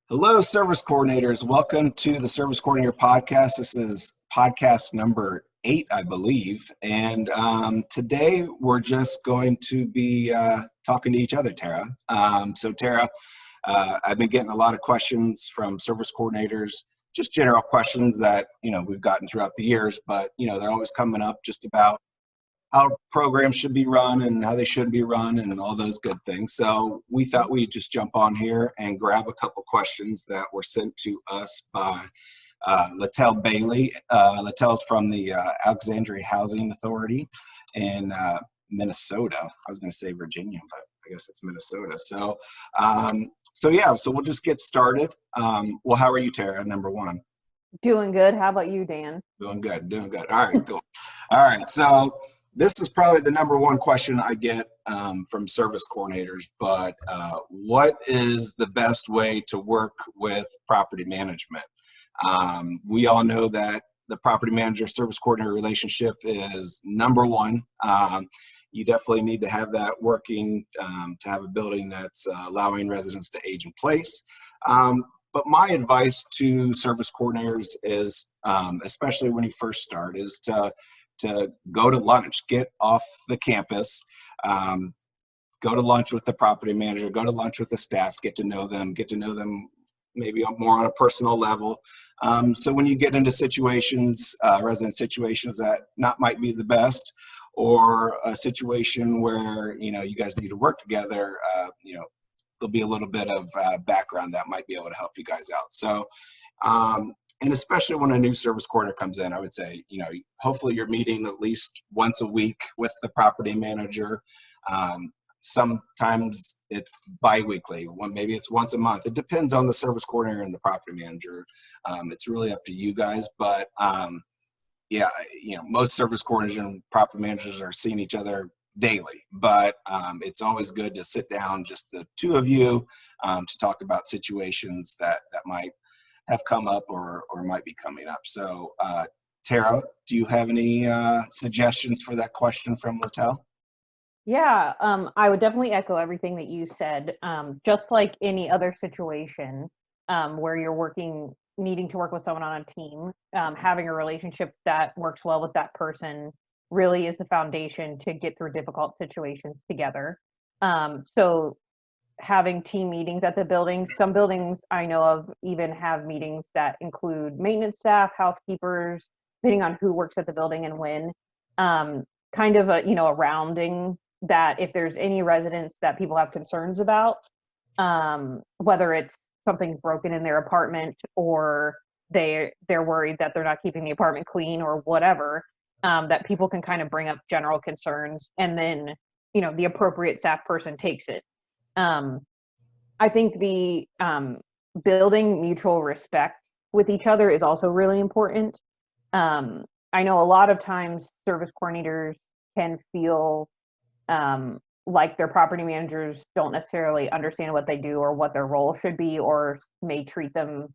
Hello, service coordinators. Welcome to the Service Coordinator Podcast. This is podcast number 8, I believe. And today we're just going to be talking to each other, Tara. Tara, I've been getting a lot of questions from service coordinators, just general questions that, we've gotten throughout the years, but, they're always coming up just about how programs should be run and how they shouldn't be run and all those good things. So we thought we'd just jump on here and grab a couple questions that were sent to us by Littell Bailey. Littell's from the Alexandria Housing Authority in Minnesota. I was going to say Virginia, but I guess it's Minnesota. So we'll just get started. Well, how are you, Tara, number one? Doing good. How about you, Dan? Doing good. All right, cool. All right, so this is probably the number one question I get from service coordinators, but what is the best way to work with property management? We all know that the property manager service coordinator relationship is number one. You definitely need to have that working to have a building that's allowing residents to age in place. But my advice to service coordinators is, especially when you first start, is to go to lunch, get off the campus, go to lunch with the property manager, go to lunch with the staff, get to know them maybe more on a personal level. So when you get into situations, resident situations that might be the best, or a situation where, you guys need to work together, there'll be a little bit of background that might be able to help you guys out. So, and especially when a new service coordinator comes in, I would say, hopefully you're meeting at least once a week with the property manager. Sometimes it's bi-weekly, maybe it's once a month. It depends on the service coordinator and the property manager. It's really up to you guys, but most service coordinators and property managers are seeing each other daily, but it's always good to sit down, just the two of you, to talk about situations that might have come up or might be coming up. So Tara, do you have any suggestions for that question from Littell? Yeah, I would definitely echo everything that you said. Just like any other situation where you're needing to work with someone on a team, having a relationship that works well with that person really is the foundation to get through difficult situations together. So having team meetings at the building. Some buildings I know of even have meetings that include maintenance staff, housekeepers, depending on who works at the building and when. Kind of a rounding that if there's any residents that people have concerns about, whether it's something's broken in their apartment or they're worried that they're not keeping the apartment clean or whatever, that people can kind of bring up general concerns, and then the appropriate staff person takes it. I think the building mutual respect with each other is also really important. I know a lot of times service coordinators can feel like their property managers don't necessarily understand what they do or what their role should be, or may treat them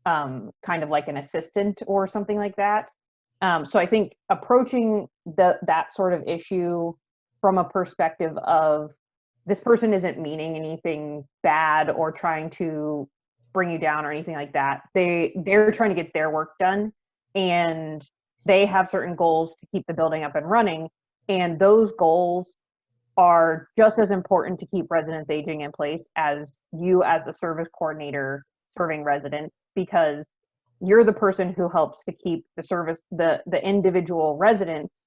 kind of like an assistant or something like that. So I think approaching that sort of issue from a perspective of, this person isn't meaning anything bad or trying to bring you down or anything like that. They're trying to get their work done, and they have certain goals to keep the building up and running. And those goals are just as important to keep residents aging in place as you as the service coordinator serving residents, because you're the person who helps to keep the individual residents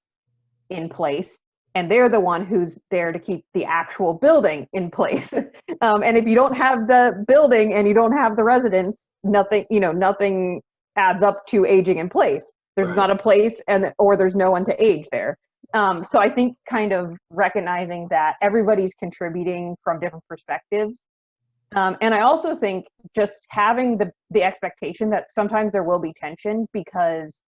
in place, and they're the one who's there to keep the actual building in place. And if you don't have the building and you don't have the residents, nothing adds up to aging in place. There's Right. not a place, or there's no one to age there. So I think kind of recognizing that everybody's contributing from different perspectives. And I also think just having the expectation that sometimes there will be tension, because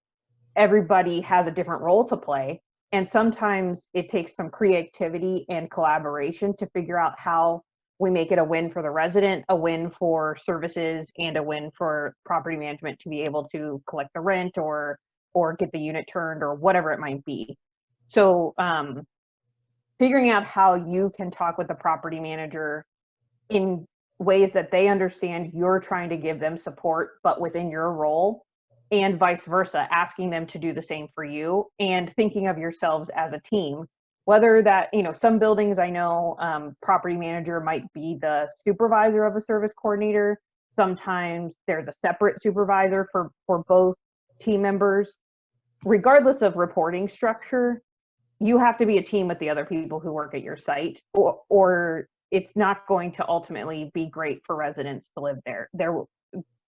everybody has a different role to play. And sometimes it takes some creativity and collaboration to figure out how we make it a win for the resident, a win for services, and a win for property management to be able to collect the rent or get the unit turned or whatever it might be. So figuring out how you can talk with the property manager in ways that they understand you're trying to give them support, but within your role, and vice versa, asking them to do the same for you and thinking of yourselves as a team. Whether that, some buildings I know, property manager might be the supervisor of a service coordinator. Sometimes there's a separate supervisor for both team members. Regardless of reporting structure, you have to be a team with the other people who work at your site, or it's not going to ultimately be great for residents to live there.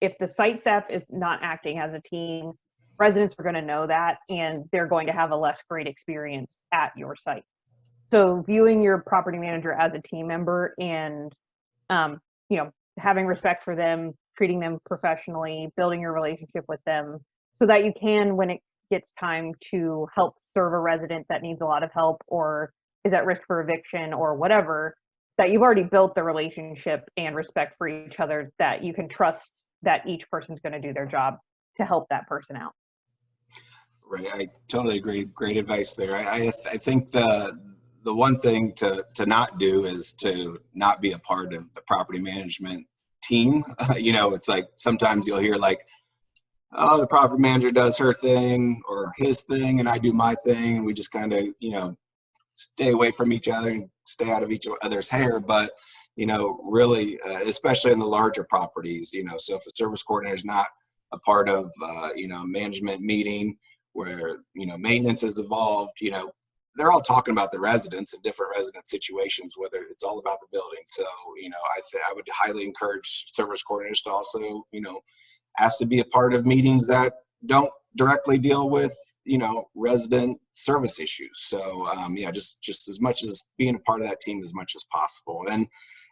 If the site staff is not acting as a team, residents are going to know that, and they're going to have a less great experience at your site. So viewing your property manager as a team member and, having respect for them, treating them professionally, building your relationship with them so that you can, when it gets time to help serve a resident that needs a lot of help or is at risk for eviction or whatever, that you've already built the relationship and respect for each other, that you can trust that each person's going to do their job to help that person out. Right. I totally agree. Great advice there. I think the one thing to not do is to not be a part of the property management team. It's like sometimes you'll hear like, oh, the property manager does her thing or his thing and I do my thing. And we just kind of, stay away from each other and stay out of each other's hair. But, really, especially in the larger properties, so if a service coordinator is not a part of, management meeting where, maintenance is involved, they're all talking about the residents and different resident situations, whether it's all about the building. So, I would highly encourage service coordinators to also, ask to be a part of meetings that don't directly deal with, resident service issues. So, just as much as being a part of that team as much as possible.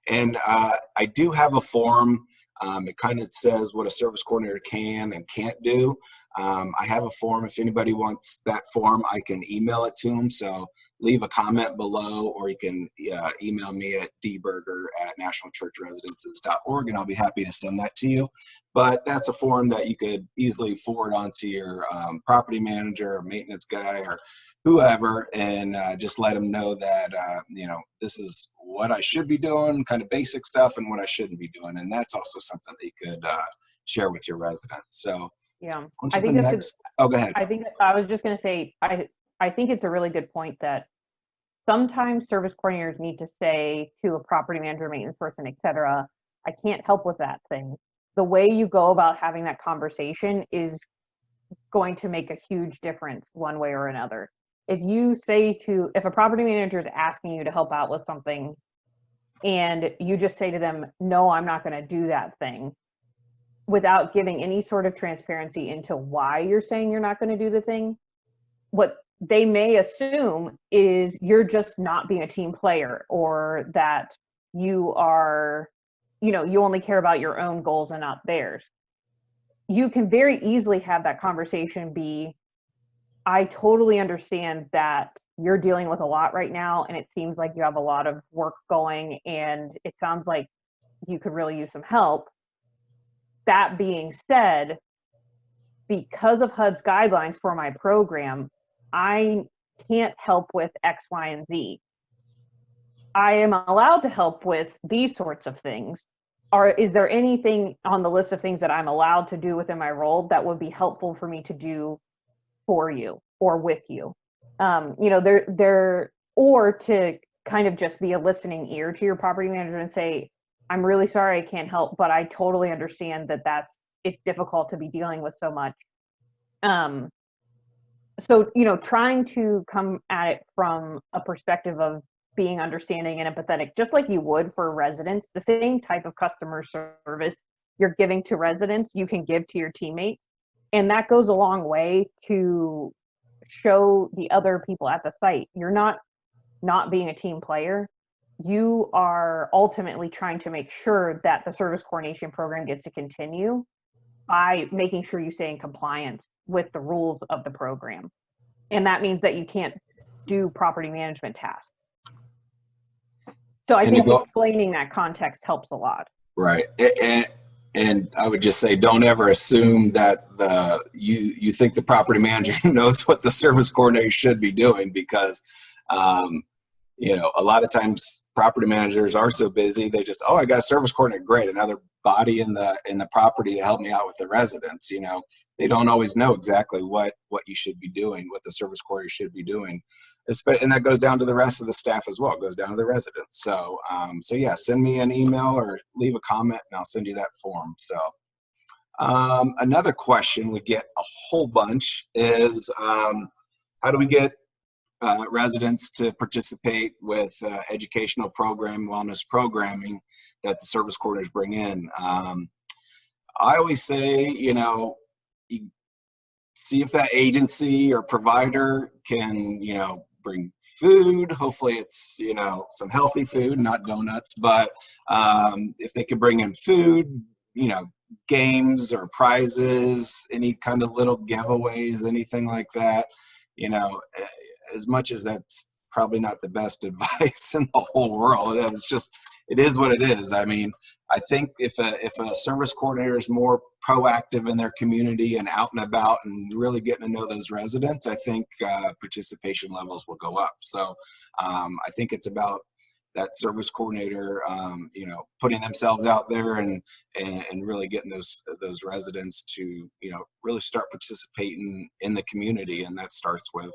And I do have a form. It kind of says what a service coordinator can and can't do. I have a form. If anybody wants that form, I can email it to them. So leave a comment below, or you can email me at dberger@nationalchurchresidences.org, and I'll be happy to send that to you. But that's a form that you could easily forward on to your property manager or maintenance guy or whoever, and just let them know that, this is what I should be doing, kind of basic stuff, and what I shouldn't be doing. And that's also something that you could share with your residents. So yeah, I think go ahead. I was just going to say, I think it's a really good point that sometimes service coordinators need to say to a property manager, maintenance person, etc., I can't help with that thing. The way you go about having that conversation is going to make a huge difference one way or another. If a property manager is asking you to help out with something and you just say to them, no, I'm not going to do that thing, without giving any sort of transparency into why you're saying you're not going to do the thing, what they may assume is you're just not being a team player, or that you are, you only care about your own goals and not theirs. You can very easily have that conversation be, I totally understand that you're dealing with a lot right now, and it seems like you have a lot of work going, and it sounds like you could really use some help. That being said, because of HUD's guidelines for my program, I can't help with X, Y, and Z. I am allowed to help with these sorts of things. Is there anything on the list of things that I'm allowed to do within my role that would be helpful for me to do for you or with you? Or to kind of just be a listening ear to your property manager and say, I'm really sorry I can't help, but I totally understand that it's difficult to be dealing with so much. So, trying to come at it from a perspective of being understanding and empathetic, just like you would for residents, the same type of customer service you're giving to residents, you can give to your teammates. And that goes a long way to show the other people at the site, you're not being a team player. You are ultimately trying to make sure that the service coordination program gets to continue by making sure you stay in compliance with the rules of the program. And that means that you can't do property management tasks. So I think explaining that context helps a lot. Right. And I would just say, don't ever assume that you think the property manager knows what the service coordinator should be doing, because a lot of times property managers are so busy, they just, oh, I got a service coordinator, great, another body in the property to help me out with the residents. They don't always know exactly what you should be doing, what the service coordinator should be doing. And that goes down to the rest of the staff as well. It goes down to the residents. So yeah, send me an email or leave a comment and I'll send you that form. So another question we get a whole bunch is, how do we get residents to participate with educational wellness programming that the service coordinators bring in? I always say, you see if that agency or provider can, bring food. Hopefully it's, some healthy food, not donuts, but if they could bring in food, games or prizes, any kind of little giveaways, anything like that, as much as that's probably not the best advice in the whole world. It is what it is. I mean, I think if a service coordinator is more proactive in their community and out and about and really getting to know those residents, I think participation levels will go up. So I think it's about that service coordinator, putting themselves out there and really getting those residents to, really start participating in the community. And that starts with,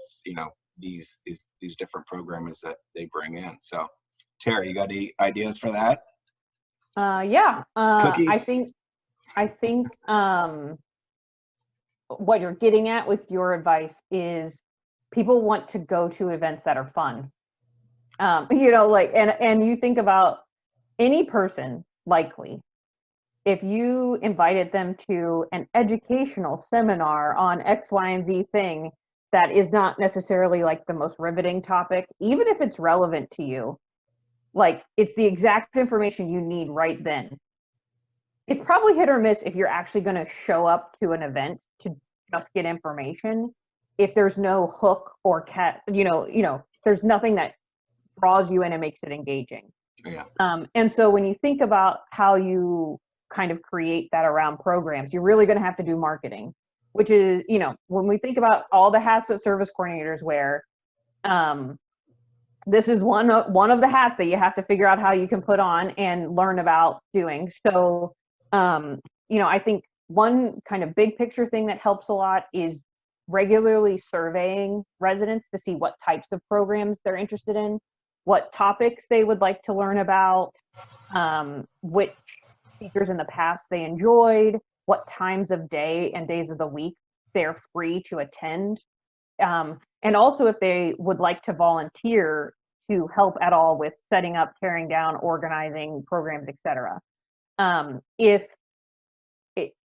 these different programs that they bring in. So Terry, you got any ideas for that? Yeah. Cookies? I think what you're getting at with your advice is people want to go to events that are fun. And you think about any person, likely, if you invited them to an educational seminar on X, Y, and Z thing that is not necessarily like the most riveting topic, even if it's relevant to you, like it's the exact information you need right then. It's probably hit or miss if you're actually going to show up to an event to just get information. If there's no hook or there's nothing that draws you in and makes it engaging. Yeah. And so when you think about how you kind of create that around programs, you're really going to have to do marketing, which is, when we think about all the hats that service coordinators wear, this is one of the hats that you have to figure out how you can put on and learn about doing. So, I think one kind of big picture thing that helps a lot is regularly surveying residents to see what types of programs they're interested in, what topics they would like to learn about, which speakers in the past they enjoyed, what times of day and days of the week they're free to attend, and also if they would like to volunteer to help at all with setting up, tearing down, organizing programs, etc.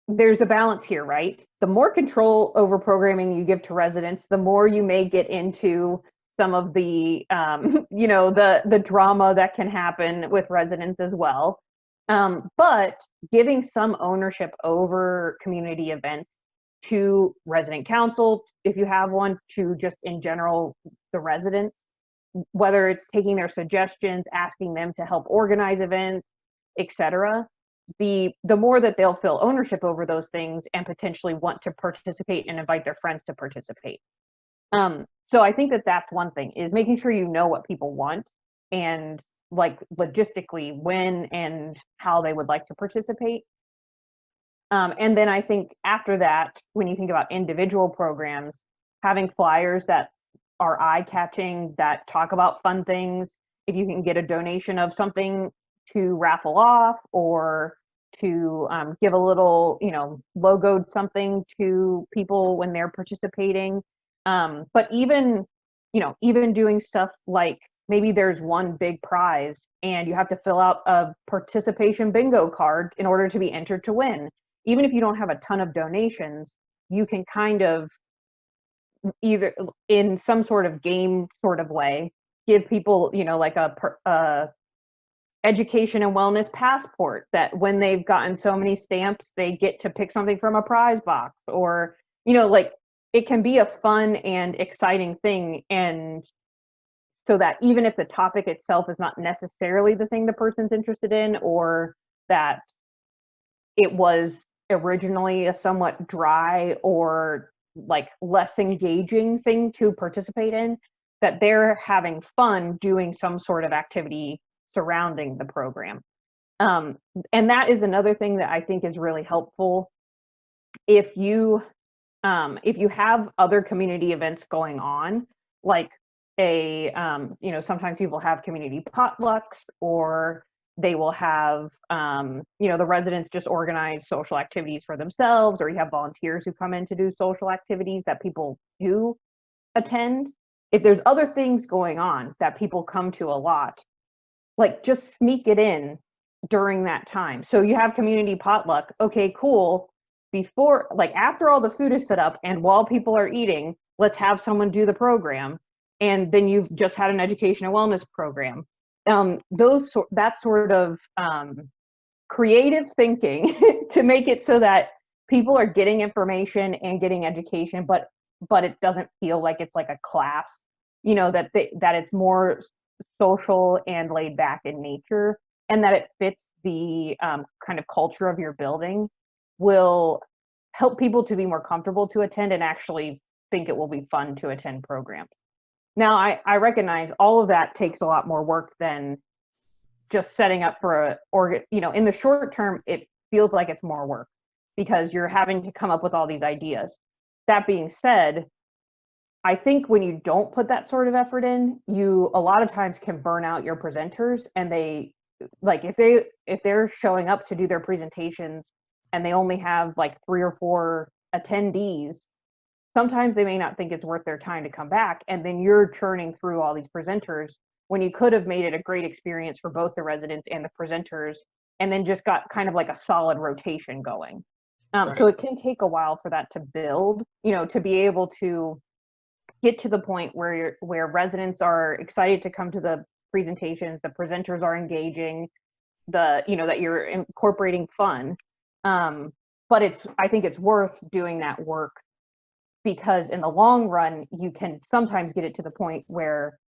There's a balance here, right? The more control over programming you give to residents, the more you may get into some of the, the drama that can happen with residents as well. But giving some ownership over community events to resident council, if you have one, to just in general, the residents, whether it's taking their suggestions, asking them to help organize events, etc., the more that they'll feel ownership over those things and potentially want to participate and invite their friends to participate. So I think that that's one thing, is making sure you know what people want and like logistically when and how they would like to participate. And then I think after that, when you think about individual programs, having flyers that are eye-catching, that talk about fun things, if you can get a donation of something to raffle off or to give a little, logoed something to people when they're participating. But even doing stuff like maybe there's one big prize and you have to fill out a participation bingo card in order to be entered to win. Even if you don't have a ton of donations, you can kind of either in some sort of game sort of way, give people, like a education and wellness passport that when they've gotten so many stamps, they get to pick something from a prize box, or, like it can be a fun and exciting thing. And so that even if the topic itself is not necessarily the thing the person's interested in, or that it was originally a somewhat dry or like less engaging thing to participate in, that they're having fun doing some sort of activity surrounding the program. And that is another thing that I think is really helpful. If you have other community events going on, like sometimes people have community potlucks, or they will have, the residents just organize social activities for themselves, or you have volunteers who come in to do social activities that people do attend. If there's other things going on that people come to a lot, like just sneak it in during that time. So you have community potluck. Okay, cool. Before, like after all the food is set up and while people are eating, let's have someone do the program. And then you've just had an education and wellness program. That sort of creative thinking to make it so that people are getting information and getting education, but it doesn't feel like it's like a class, that it's more social and laid back in nature, and that it fits the kind of culture of your building, will help people to be more comfortable to attend and actually think it will be fun to attend programs. Now, I recognize all of that takes a lot more work than just setting up for in the short term, it feels like it's more work because you're having to come up with all these ideas. That being said, I think when you don't put that sort of effort in, you a lot of times can burn out your presenters, and they, like, if they're showing up to do their presentations and they only have like 3 or 4 attendees, sometimes they may not think it's worth their time to come back, and then you're churning through all these presenters when you could have made it a great experience for both the residents and the presenters, and then just got kind of like a solid rotation going. Right. So it can take a while for that to build, to be able to get to the point where residents are excited to come to the presentations, the presenters are engaging, that you're incorporating fun. But I think it's worth doing that work, because in the long run, you can sometimes get it to the point where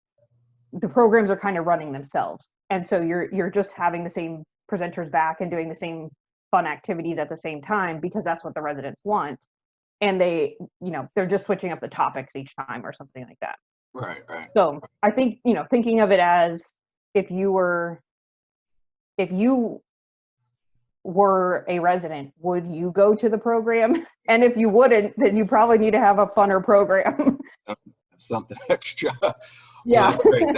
the programs are kind of running themselves. And so you're just having the same presenters back and doing the same fun activities at the same time, because that's what the residents want. And they're just switching up the topics each time or something like that. Right. So I think, thinking of it as if you were a resident, would you go to the program? And if you wouldn't, then you probably need to have a funner program. Something extra. Yeah. Well, that's great.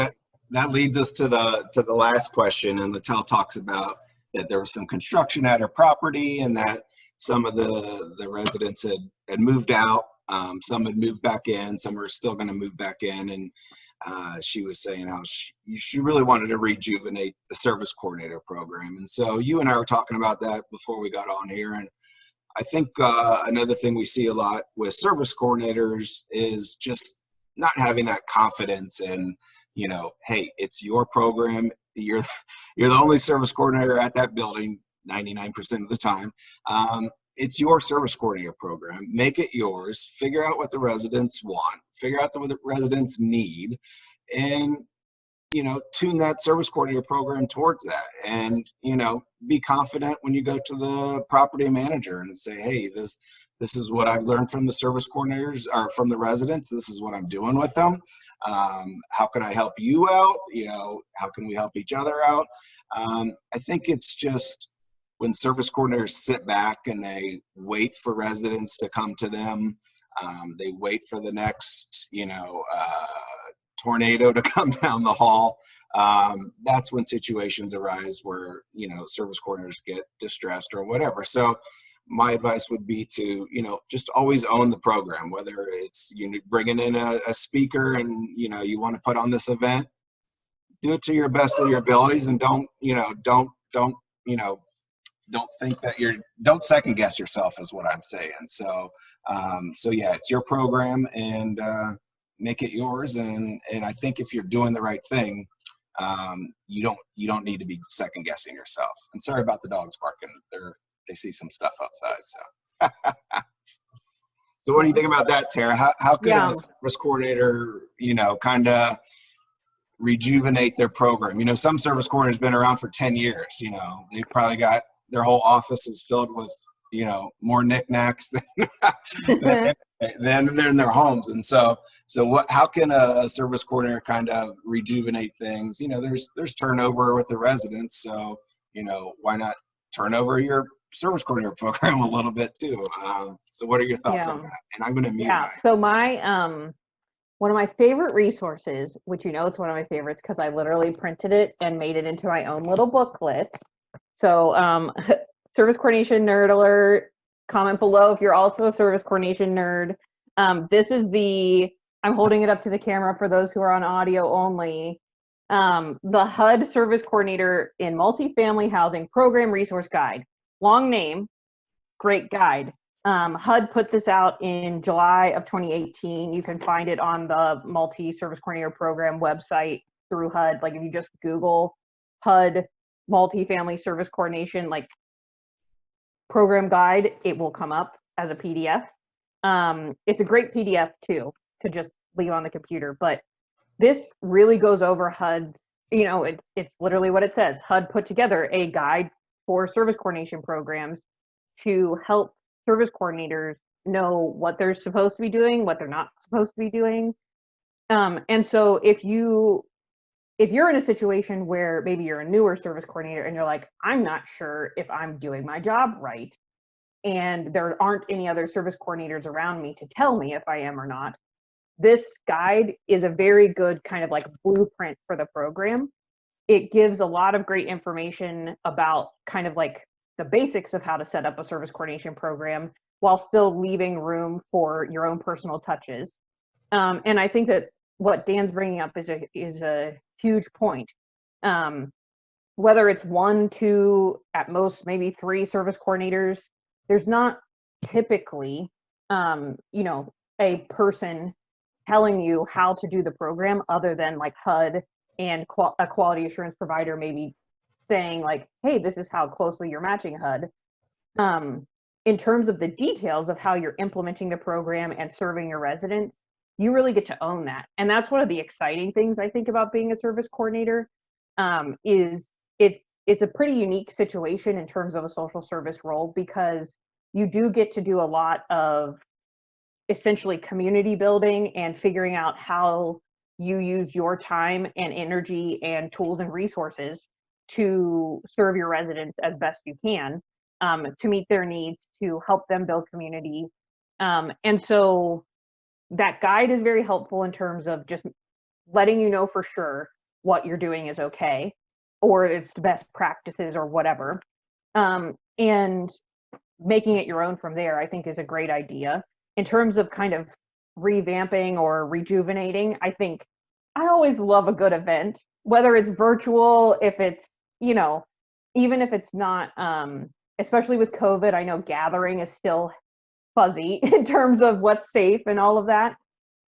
That leads us to the last question, and Littell talks about that there was some construction at her property, and that some of the residents had moved out, some had moved back in, some are still going to move back in, and she was saying how she really wanted to rejuvenate the service coordinator program. And so you and I were talking about that before we got on here, and I think another thing we see a lot with service coordinators is just not having that confidence in, hey, it's your program. You're the only service coordinator at that building 99% of the time. It's your service coordinator program. Make it yours. Figure out what the residents want. Figure out what the residents need, and tune that service coordinator program towards that. And be confident when you go to the property manager and say, hey, this is what I've learned from the service coordinators or from the residents. This is what I'm doing with them. How can I help you out? How can we help each other out? I think it's just when service coordinators sit back and they wait for residents to come to them, they wait for the next, tornado to come down the hall. That's when situations arise where, service coordinators get distressed or whatever. So my advice would be to, just always own the program, whether it's bringing in a speaker and, you want to put on this event, do it to your best of your abilities, and don't think that don't second guess yourself is what I'm saying. So yeah, it's your program, and make it yours. And I think if you're doing the right thing, you don't need to be second guessing yourself. And sorry about the dogs barking. They see some stuff outside. So, so what do you think about that, Tara? How could a service coordinator, kind of rejuvenate their program? Some service coordinators been around for 10 years. They probably got their whole office is filled with, more knickknacks than then they're in their homes. And so what, how can a service coordinator kind of rejuvenate things? You know, there's turnover with the residents. So, you know, why not turn over your service coordinator program a little bit too? So what are your thoughts on Yeah. that? And I'm going to mute Yeah. So my one of my favorite resources, which you know it's one of my favorites because I literally printed it and made it into my own little booklet. So service coordination nerd alert, comment below if you're also a service coordination nerd. This is I'm holding it up to the camera for those who are on audio only. The HUD Service Coordinator in Multifamily Housing Program Resource Guide. Long name, great guide. HUD put this out in July of 2018. You can find it on the Multi-Service Coordinator Program website through HUD. Like if you just Google HUD Multifamily Service Coordination, like program guide, it will come up as a PDF. It's a great PDF too, to just leave on the computer. But this really goes over HUD. You know, it's literally what it says. HUD put together a guide for service coordination programs to help service coordinators know what they're supposed to be doing, what they're not supposed to be doing. And so if you're in a situation where maybe you're a newer service coordinator and you're like, I'm not sure if I'm doing my job right, and there aren't any other service coordinators around me to tell me if I am or not, this guide is a very good kind of like blueprint for the program. It gives a lot of great information about kind of like the basics of how to set up a service coordination program while still leaving room for your own personal touches. And I think that what Dan's bringing up is a huge point. Whether it's 1, 2, at most maybe 3 service coordinators, there's not typically, you know, a person telling you how to do the program other than like HUD and a quality assurance provider maybe saying like, hey, this is how closely you're matching HUD. In terms of the details of how you're implementing the program and serving your residents, you really get to own that. And that's one of the exciting things I think about being a service coordinator, is it's a pretty unique situation in terms of a social service role, because you do get to do a lot of essentially community building and figuring out how you use your time and energy and tools and resources to serve your residents as best you can, to meet their needs, to help them build community. And so that guide is very helpful in terms of just letting you know for sure what you're doing is okay, or it's best practices or whatever. And making it your own from there, I think, is a great idea. In terms of kind of revamping or rejuvenating, I think I always love a good event, whether it's virtual, if it's, you know, even if it's not, especially with COVID, I know gathering is still fuzzy in terms of what's safe and all of that.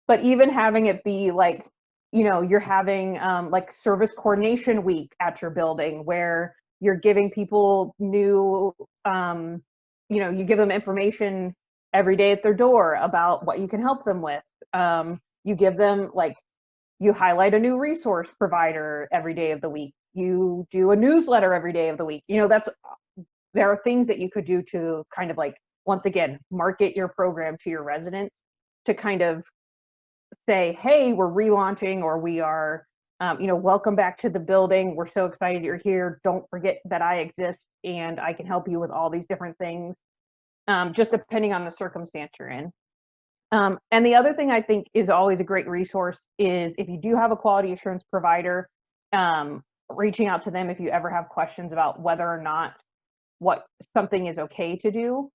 But even having it be like, you know, you're having like service coordination week at your building where you're giving people new, you know, you give them information every day at their door about what you can help them with. You give them like, you highlight a new resource provider every day of the week. You do a newsletter every day of the week. You know, there are things that you could do to kind of like, once again, market your program to your residents, to kind of say, hey, we're relaunching, or we are, you know, welcome back to the building. We're so excited you're here. Don't forget that I exist and I can help you with all these different things, just depending on the circumstance you're in. And the other thing I think is always a great resource is if you do have a quality assurance provider, reaching out to them if you ever have questions about whether or not what something is okay to do.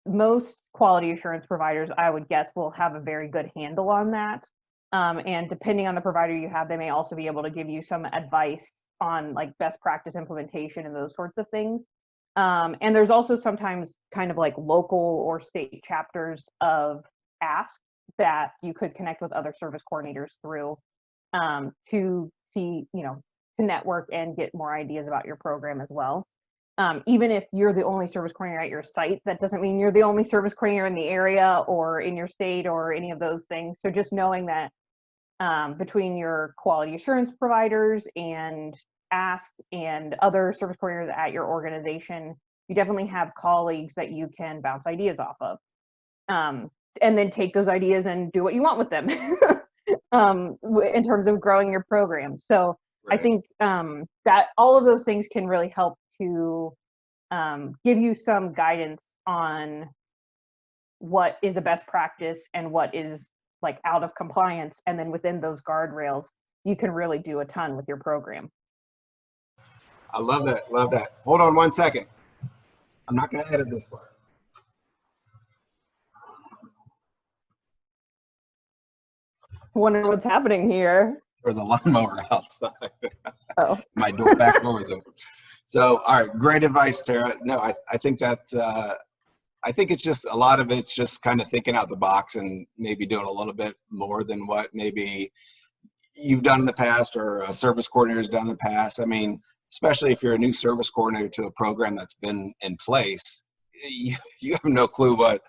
Most quality assurance providers, I would guess, will have a very good handle on that. And depending on the provider you have, they may also be able to give you some advice on like best practice implementation and those sorts of things. And there's also sometimes kind of like local or state chapters of ASK that you could connect with other service coordinators through, to see, you know, to network and get more ideas about your program as well. Even if you're the only service coordinator at your site, that doesn't mean you're the only service coordinator in the area or in your state or any of those things. So just knowing that between your quality assurance providers and ASK and other service coordinators at your organization, you definitely have colleagues that you can bounce ideas off of. and then take those ideas and do what you want with them. In terms of growing your program. So Right. I think that all of those things can really help to give you some guidance on what is a best practice and what is like out of compliance. And then within those guardrails, you can really do a ton with your program. I love that. Love that. Hold on 1 second. I'm not going to edit this part. Wonder what's happening here. There's a lawnmower outside. Oh. My back door is open. So, all right, great advice, Tara. No, I think that's, I think it's just a lot of it's just kind of thinking out the box and maybe doing a little bit more than what maybe you've done in the past or a service coordinator has done in the past. I mean, especially if you're a new service coordinator to a program that's been in place, you have no clue what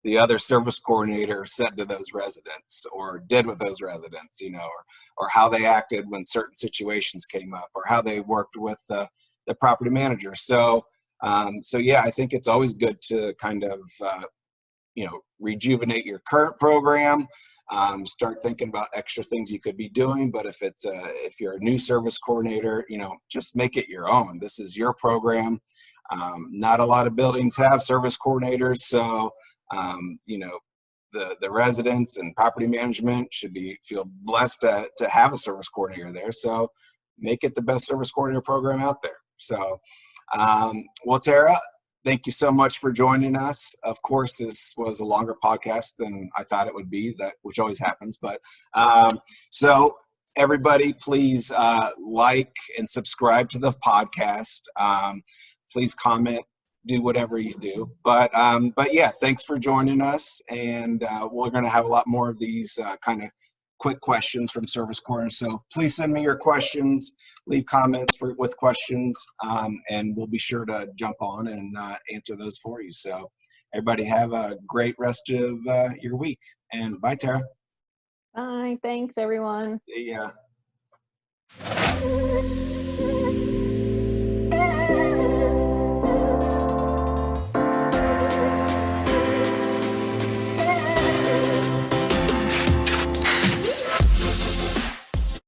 the other service coordinator said to those residents or did with those residents, you know, or how they acted when certain situations came up or how they worked with the property manager. So, so yeah, I think it's always good to kind of, you know, rejuvenate your current program, start thinking about extra things you could be doing. But if it's if you're a new service coordinator, you know, just make it your own. This is your program. Not a lot of buildings have service coordinators, so you know, the residents and property management should feel blessed to have a service coordinator there. So make it the best service coordinator program out there. So, well, Tara, thank you so much for joining us. Of course, this was a longer podcast than I thought it would be, which always happens. But so everybody, please like and subscribe to the podcast. Please comment, do whatever you do. But yeah, thanks for joining us. And we're going to have a lot more of these kind of quick questions from service coordinators. So please send me your questions, leave comments with questions, and we'll be sure to jump on and answer those for you. So everybody have a great rest of your week. And bye, Tara. Bye. Thanks, everyone. Yeah.